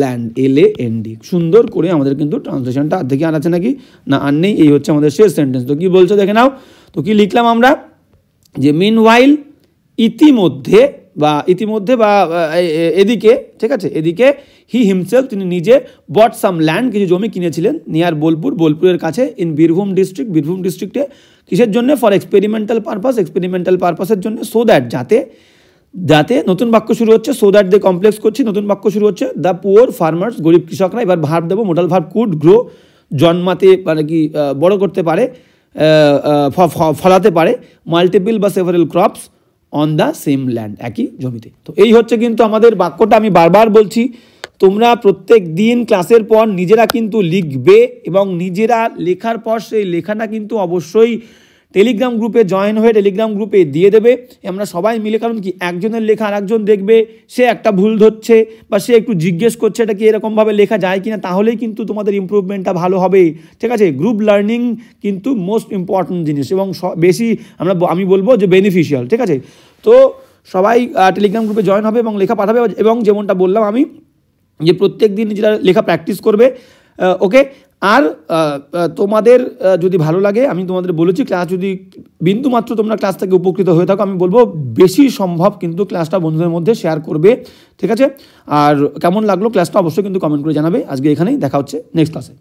land, LAND। সুন্দর করে আমাদের কিন্তু ট্রান্সলেশনটা আর দেখে আর আছে নাকি না, আর নেই, এই হচ্ছে আমাদের শেষ সেন্টেন্স। তো কি বলছো দেখে নাও, তো কি লিখলাম আমরা, যে মিন ওয়াইল, ইতিমধ্যে বা এদিকে, ঠিক আছে, এদিকে, হি হিমসেলফ তিনি নিজে, বট সাম ল্যান্ড কিছু জমি কিনেছিলেন, নিয়ার বোলপুর, বোলপুরের কাছে, ইন বীরভূম ডিস্ট্রিক্ট, বীরভূম ডিস্ট্রিক্টে, কিসের জন্য? ফর এক্সপেরিমেন্টাল পারপাস, এক্সপেরিমেন্টাল পারপাসের জন্য, সো দ্যাট যাতে, নতুন বাক্য শুরু হচ্ছে, সো দ্যাট দিয়ে কমপ্লেক্স করছি, নতুন বাক্য শুরু হচ্ছে, দ্য পুয়ার ফার্মার্স, গরিব কৃষকরা, এবার ভার্ব দেবো, মোডাল ভার্ব কুড, গ্রো জন্মাতে মানে কি বড় করতে পারে, ফলাতে পারে, মাল্টিপল বা several crops on the same land, একই জমিতে। তো এই হচ্ছে কিন্তু আমাদের বাক্যটা। আমি বারবার বলছি, তোমরা প্রত্যেক দিন ক্লাসের পর নিজেরা কিন্তু লিখবে, এবং নিজেরা লেখার পর সেই লেখাটা কিন্তু অবশ্যই টেলিগ্রাম গ্রুপে জয়েন হয়ে টেলিগ্রাম গ্রুপে দিয়ে দেবে। আমরা সবাই মিলে, কারণ কি একজনের লেখা আর একজন দেখবে সে একটা ভুল ধরছে বা সে একটু জিজ্ঞেস করছে এটা কি এরকমভাবে লেখা যায় কিনা, তাহলেই কিন্তু তোমাদের ইমপ্রুভমেন্টটা ভালো হবে, ঠিক আছে? গ্রুপ লার্নিং কিন্তু মোস্ট ইম্পর্টেন্ট জিনিস এবং বেশি আমি বলবো যে বেনিফিশিয়াল, ঠিক আছে? তো সবাই টেলিগ্রাম গ্রুপে জয়েন হবে এবং লেখা পাঠাবে, এবং যেমনটা বললাম আমি যে প্রত্যেক দিন নিজেরা লেখা প্র্যাকটিস করবে। ওকে, আর তোমাদের যদি ভালো লাগে, আমি তোমাদের বলেছি ক্লাস যদি বিন্দুমাত্র তোমরা ক্লাস থেকে উপকৃত হয়ে থাকো, আমি বলবো বেশি সম্ভব কিন্তু ক্লাসটা বন্ধুদের মধ্যে শেয়ার করবে, ঠিক আছে? আর কেমন লাগলো ক্লাসটা অবশ্যই কিন্তু কমেন্ট করে জানাবে। আজকে এখানেই দেখা হচ্ছে নেক্সট ক্লাসে।